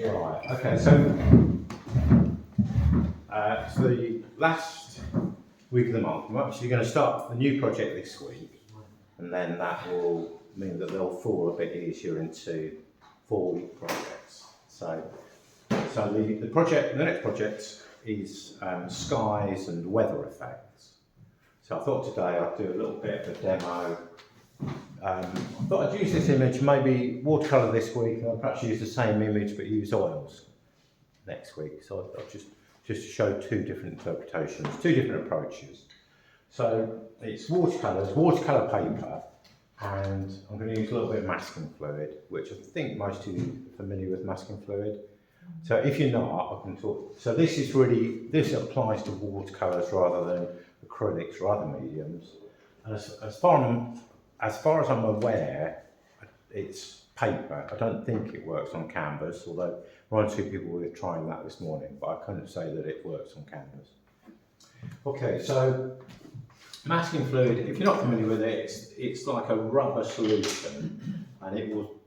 Right, okay, so for the last week of the month, I'm actually going to start a new project this week, and then that will mean that they'll fall a bit easier into 4-week projects. So the next project is skies and weather effects. So I thought today I'd do a little bit of a demo. I thought I'd use this image, maybe watercolour this week, and I'll perhaps use the same image but use oils next week. So I'll just to show two different interpretations, two different approaches. So it's watercolour paper, and I'm going to use a little bit of masking fluid, which I think most of you are familiar with masking fluid. So if you're not, I can talk. So this applies to watercolours rather than acrylics or other mediums. And as far as I'm aware, it's paper. I don't think it works on canvas, although one or two people were trying that this morning, but I couldn't say that it works on canvas. Okay, so masking fluid, if you're not familiar with it, it's like a rubber solution, and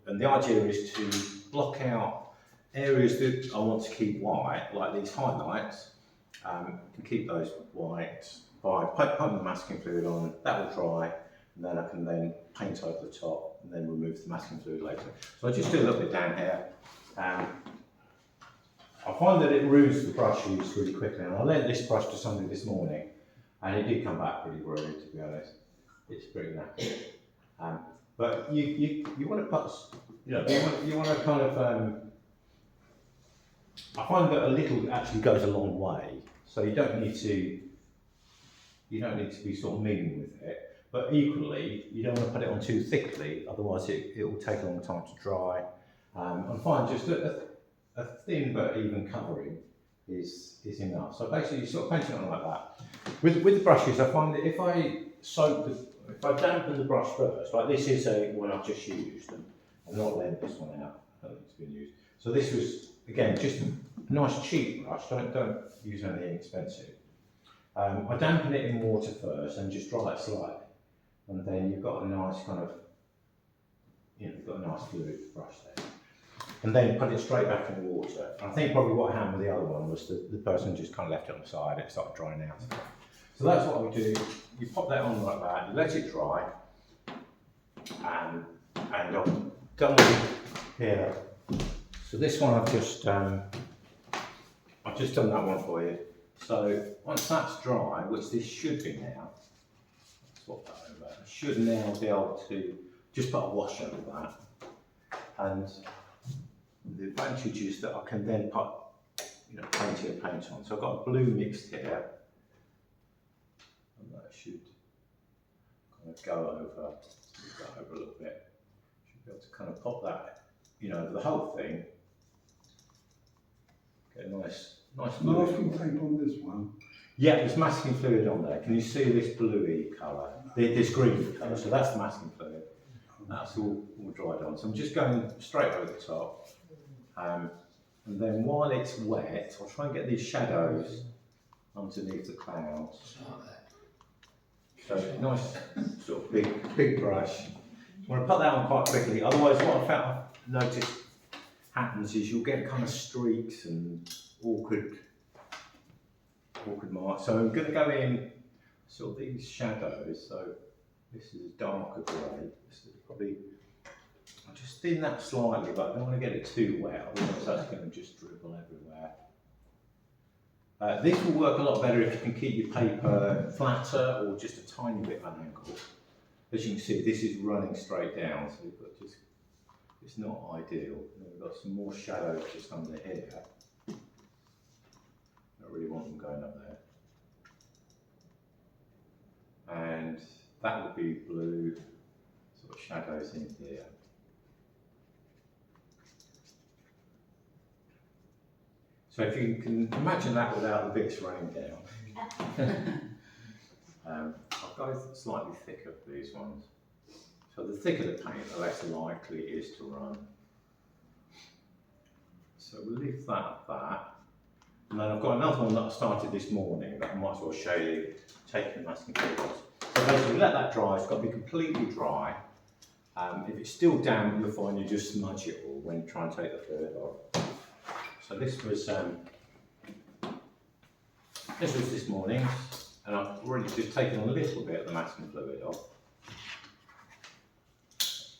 the idea is to block out areas that I want to keep white, like these highlights. You can keep those white by putting the masking fluid on. That will dry, and then I can then paint over the top and then remove the masking fluid later. So I just do a little bit down here. I find that it ruins the brush use really quickly, and I lent this brush to somebody this morning, and it did come back pretty rude, to be honest. It's pretty knackered. But you want to put, you want to kind of. I find that a little actually goes a long way, so you don't need to be sort of mean with it. But equally, you don't want to put it on too thickly, otherwise it will take a long time to dry. I find just a thin but even covering is enough. So basically, you sort of paint it on like that. With the brushes, I find that if I dampen the brush first, like this is one I've just used, and I've not lent this one out. I don't think it's been used. So this was again just a nice cheap brush. Don't use anything expensive. I dampen it in water first and just dry it slightly, and then you've got a nice kind of, you've got a nice fluid brush there. And then put it straight back in the water. And I think probably what happened with the other one was the person just kind of left it on the side and it started drying out. So that's what I would do. You pop that on like that, you let it dry, and I'm done with it here. So this one I've just done that one for you. So once that's dry, which this should be now, swap that over. I should now be able to just put a wash over that. And the advantage is that I can then put, paint on. So I've got a blue mixed here, and that should kind of go over a little bit. Should be able to kind of pop that, the whole thing. Get a nice masking tape on this one. Yeah, there's masking fluid on there. Can you see this bluey colour? This green colour. So that's the masking fluid. That's all dried on. So I'm just going straight over the top. And then while it's wet, I'll try and get these shadows underneath the clouds. So nice sort of big brush. I want to put that on quite quickly. Otherwise, what I've noticed happens is you'll get kind of streaks and awkward marks. So I'm going to go in sort of these shadows. So this is a darker grey. This is probably, I'll just thin that slightly, but I don't want to get it too wet, otherwise that's going to just dribble everywhere. This will work a lot better if you can keep your paper flatter or just a tiny bit of an angle. As you can see, this is running straight down, so you've got it's not ideal. And we've got some more shadows just under here. I don't really want them going up there. And that would be blue, sort of shadows in here. So if you can imagine that without the bits running down. I'll go slightly thicker for these ones. So the thicker the paint, the less likely it is to run. So we'll leave that at that. And then I've got another one that I started this morning that I might as well show you, taking the masking fluid off. So basically let that dry, it's got to be completely dry. If it's still damp, you'll find you just smudge it all when you try and take the fluid off. So this was this morning, and I've already just taken a little bit of the masking fluid off.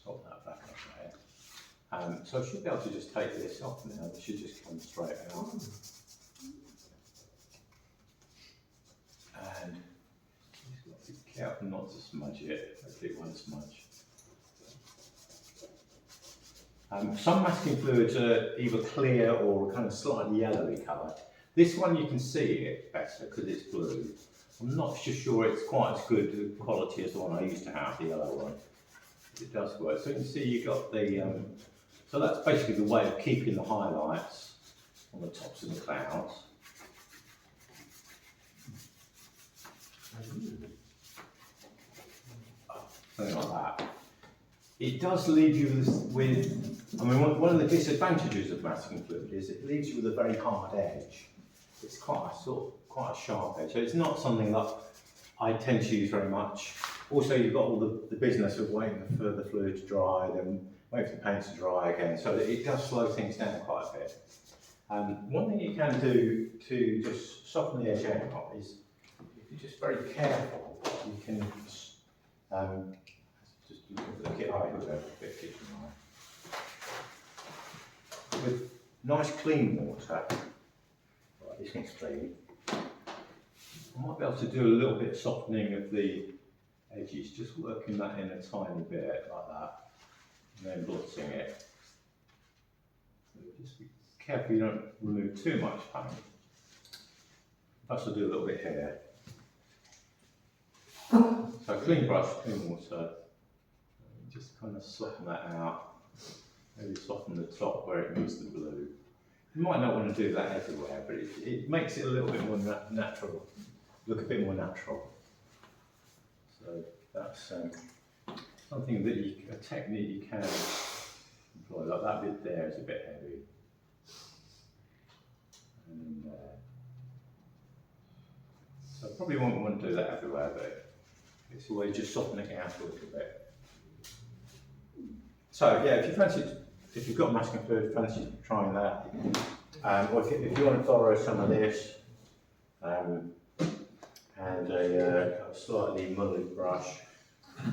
Got that back up there. So I should be able to just take this off now. It should just come straight out. And you've got to be careful not to smudge it. Hopefully it won't smudge. Some masking fluids are either clear or kind of slightly yellowy colour. This one you can see it better because it's blue. I'm not sure it's quite as good quality as the one I used to have, the yellow one. It does work. So you can see you've got the, so that's basically the way of keeping the highlights on the tops of the clouds. Something like that. It does leave you with, I mean, one of the disadvantages of masking fluid is it leaves you with a very hard edge. It's quite a sharp edge. So it's not something that I tend to use very much. Also, you've got all the business of waiting for the fluid to dry, then wait for the paint to dry again. So it does slow things down quite a bit. One thing you can do to just soften the edge out is, if you're just very careful, you can just look it over with a bit of kitchen knife. With nice clean water, like this one's clean, I might be able to do a little bit of softening of the edges, just working that in a tiny bit like that, and then blitzing it. So just be careful you don't remove too much paint. Perhaps I'll do a little bit here. So clean brush, clean water, just kind of soften that out. Maybe soften the top where it meets the blue. You might not want to do that everywhere, but it makes it a little bit more natural, look a bit more natural. So that's something that a technique you can employ. Like that bit there is a bit heavy. And so I probably won't want to do that everywhere, but it's always just softening it out a little bit. So yeah, if you've got masking fluid, fancy trying that. Or if you want to borrow some of this and a slightly mullet brush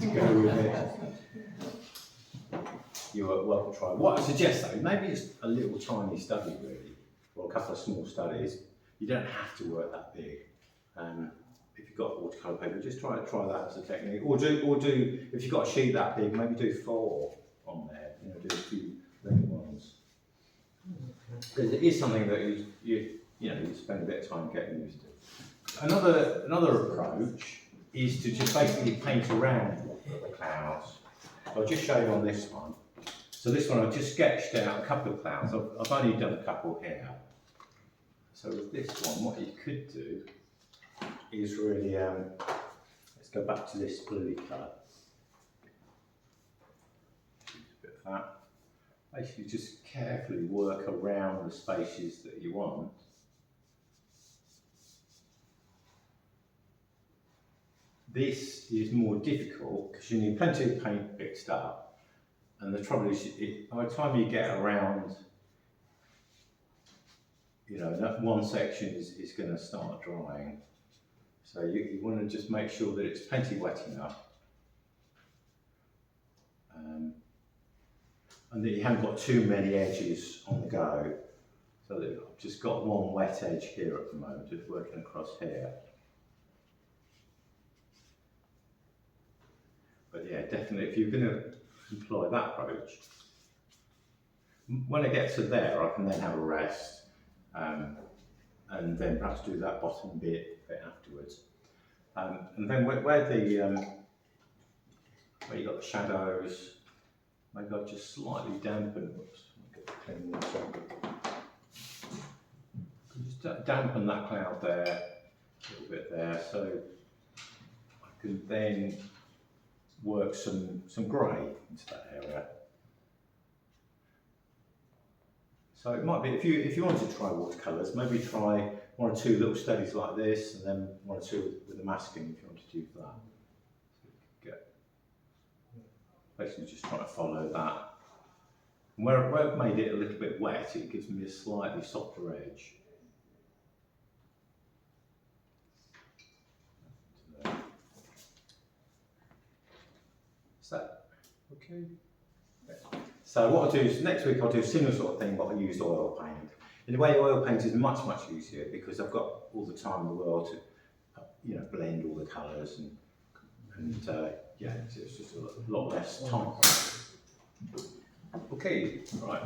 to go with it, you are welcome to try. What I suggest though, maybe it's a little tiny study really, or a couple of small studies. You don't have to work that big. If you've got watercolour paper, just try that as a technique. Or do if you've got a sheet that big, maybe do 4 on there. Do a few little ones. Because it is something that you spend a bit of time getting used to. Another approach is to just basically paint around the clouds. So I'll just show you on this one. So this one I've just sketched out a couple of clouds. I've only done a couple here. So with this one, what you could do is really, let's go back to this bluey colour. A bit of that. Basically just carefully work around the spaces that you want. This is more difficult because you need plenty of paint mixed up, and the trouble is, by the time you get around, that one section is going to start drying. So you want to just make sure that it's plenty wet enough, and that you haven't got too many edges on the go. So that I've just got one wet edge here at the moment, just working across here. But yeah, definitely, if you're going to employ that approach, when I get to there, I can then have a rest, and then perhaps do that bottom bit afterwards. And then where you got the shadows, maybe I'll just slightly dampen. Whoops, get the clean water. Just dampen that cloud there, a little bit there, so I can then work some grey into that area. So it might be, if you want to try watercolours, maybe try 1 or 2 little studies like this, and then 1 or 2 with the masking if you want to do that. So basically just try to follow that And where I've made it a little bit wet, it gives me a slightly softer edge. Is that okay? So what I'll do is next week I'll do a similar sort of thing, but I'll use oil paint. In a way, oil paint is much easier because I've got all the time in the world to, blend all the colours and yeah, it's just a lot less time. Okay, right.